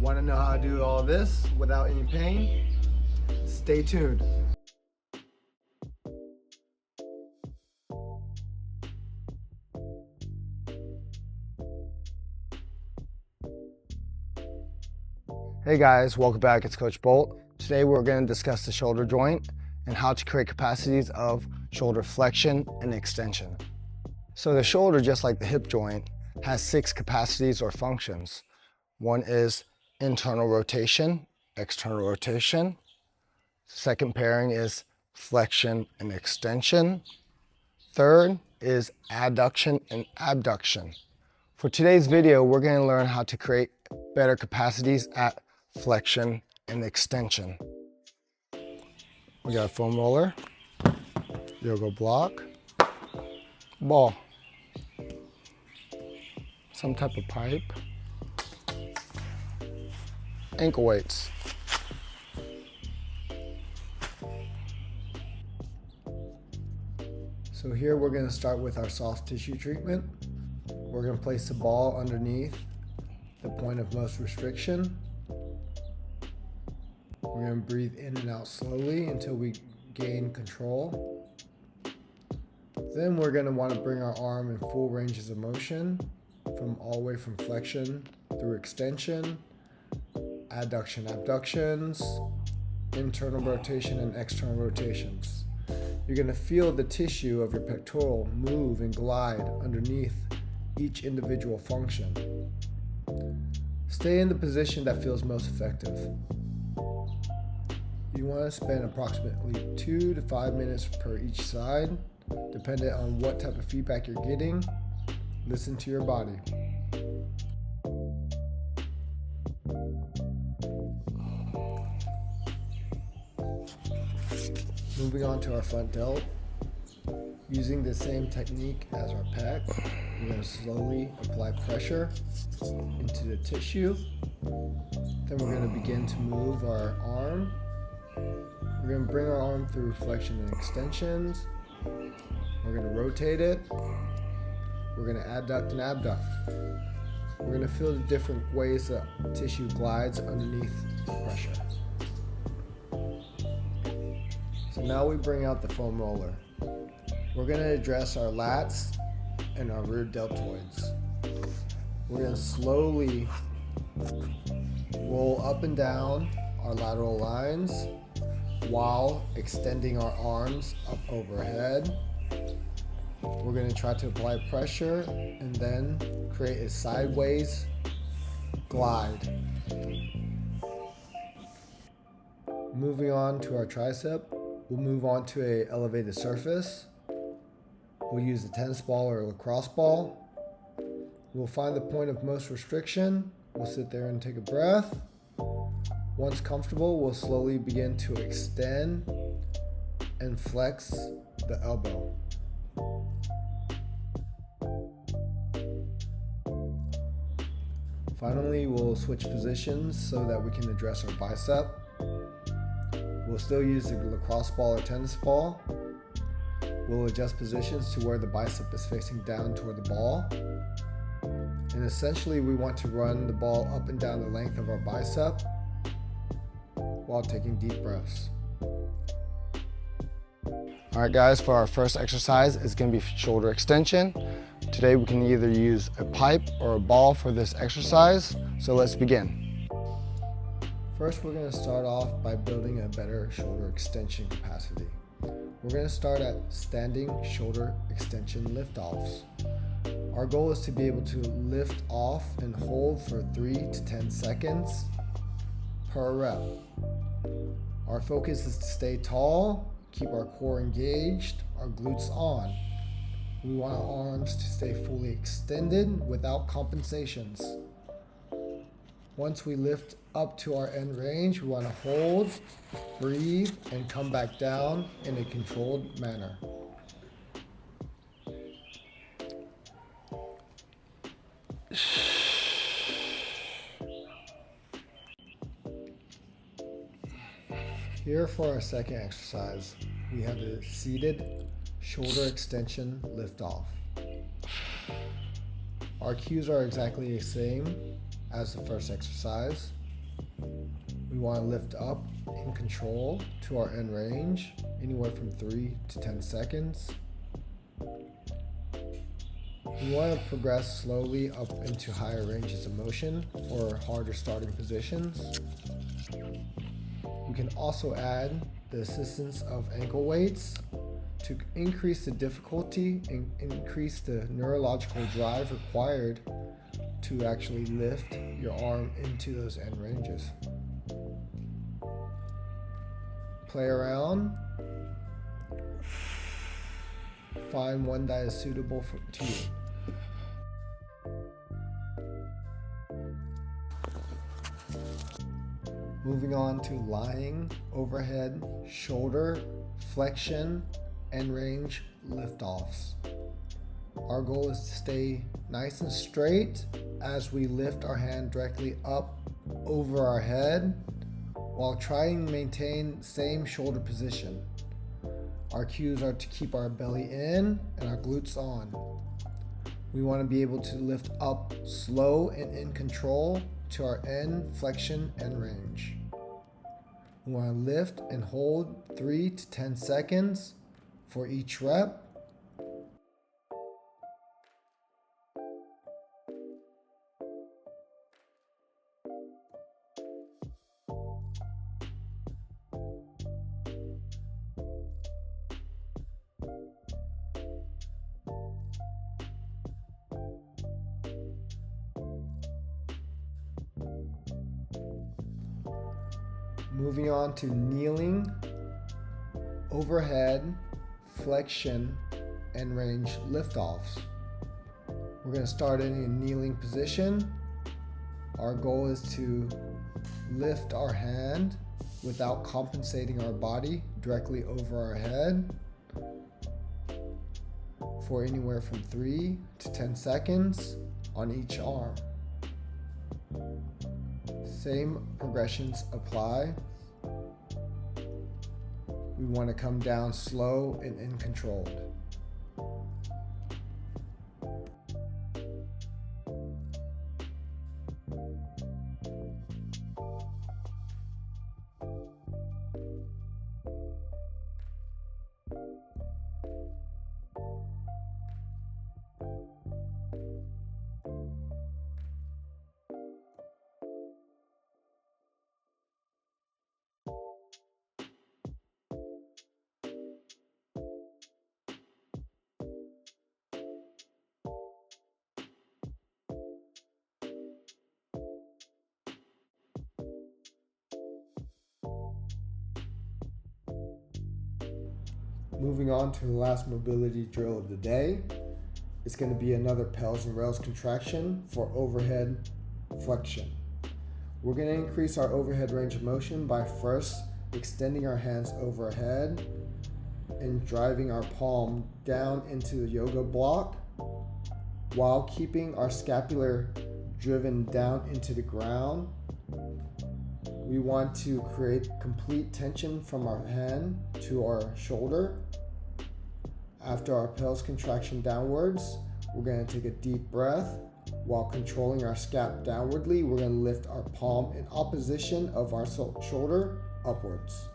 Want to know how to do all this without any pain? Stay tuned. Hey guys, welcome back. It's Coach Bolt. Today we're going to discuss the shoulder joint and how to create capacities of shoulder flexion and extension. So the shoulder, just like the hip joint, has 6 capacities or functions. One is internal rotation, external rotation. Second pairing is flexion and extension. Third is adduction and abduction. For today's video, we're going to learn how to create better capacities at flexion and extension. We got a foam roller, yoga block, ball, some type of pipe, ankle weights. So here we're going to start with our soft tissue treatment. We're going to place the ball underneath the point of most restriction. We're going to breathe in and out slowly until we gain control. Then we're going to want to bring our arm in full ranges of motion from all the way from flexion through extension, adduction, abductions, internal rotation and external rotations. You're going to feel the tissue of your pectoral move and glide underneath each individual function. Stay in the position that feels most effective. You want to spend approximately 2 to 5 minutes per each side, depending on what type of feedback you're getting. Listen to your body. Moving on to our front delt. Using the same technique as our pec, we're going to slowly apply pressure into the tissue. Then we're going to begin to move our arm. We're going to bring our arm through flexion and extensions. We're going to rotate it. We're going to adduct and abduct. We're going to feel the different ways the tissue glides underneath the pressure. So now we bring out the foam roller. We're going to address our lats and our rear deltoids. We're going to slowly roll up and down our lateral lines while extending our arms up overhead. We're going to try to apply pressure and then create a sideways glide. Moving on to our tricep, we'll move on to an elevated surface. We'll use a tennis ball or a lacrosse ball. We'll find the point of most restriction. We'll sit there and take a breath. Once comfortable, we'll slowly begin to extend and flex the elbow. Finally, we'll switch positions so that we can address our bicep. We'll still use the lacrosse ball or tennis ball. We'll adjust positions to where the bicep is facing down toward the ball. And essentially, we want to run the ball up and down the length of our bicep while taking deep breaths. All right guys, for our first exercise, it's going to be shoulder extension. Today we can either use a pipe or a ball for this exercise, so let's begin. First, we're going to start off by building a better shoulder extension capacity. We're going to start at standing shoulder extension lift-offs. Our goal is to be able to lift off and hold for 3 to 10 seconds per rep. Our focus is to stay tall, keep our core engaged, our glutes on. We want our arms to stay fully extended without compensations. Once we lift up to our end range, we want to hold, breathe, and come back down in a controlled manner. Here for our second exercise, we have a seated shoulder extension lift off. Our cues are exactly the same as the first exercise. We want to lift up in control to our end range, anywhere from 3 to 10 seconds. We want to progress slowly up into higher ranges of motion for harder starting positions. We can also add the assistance of ankle weights to increase the difficulty and increase the neurological drive required to actually lift your arm into those end ranges. Play around. Find one that is suitable to you. Moving on to lying overhead shoulder flexion and range liftoffs. Our goal is to stay nice and straight as we lift our hand directly up over our head while trying to maintain the same shoulder position. Our cues are to keep our belly in and our glutes on. We want to be able to lift up slow and in control to our end flexion and range. We want to lift and hold 3 to 10 seconds for each rep. Moving on to kneeling, overhead, flexion, and range liftoffs. We're going to start in a kneeling position. Our goal is to lift our hand without compensating our body directly over our head for anywhere from 3 to 10 seconds on each arm. Same progressions apply. We want to come down slow and in control. Moving on to the last mobility drill of the day, it's going to be another pels and rails contraction for overhead flexion. We're going to increase our overhead range of motion by first extending our hands overhead and driving our palm down into the yoga block while keeping our scapular driven down into the ground. We want to create complete tension from our hand to our shoulder. After our pels contraction downwards, we're going to take a deep breath. While controlling our scap downwardly, we're going to lift our palm in opposition of our shoulder upwards.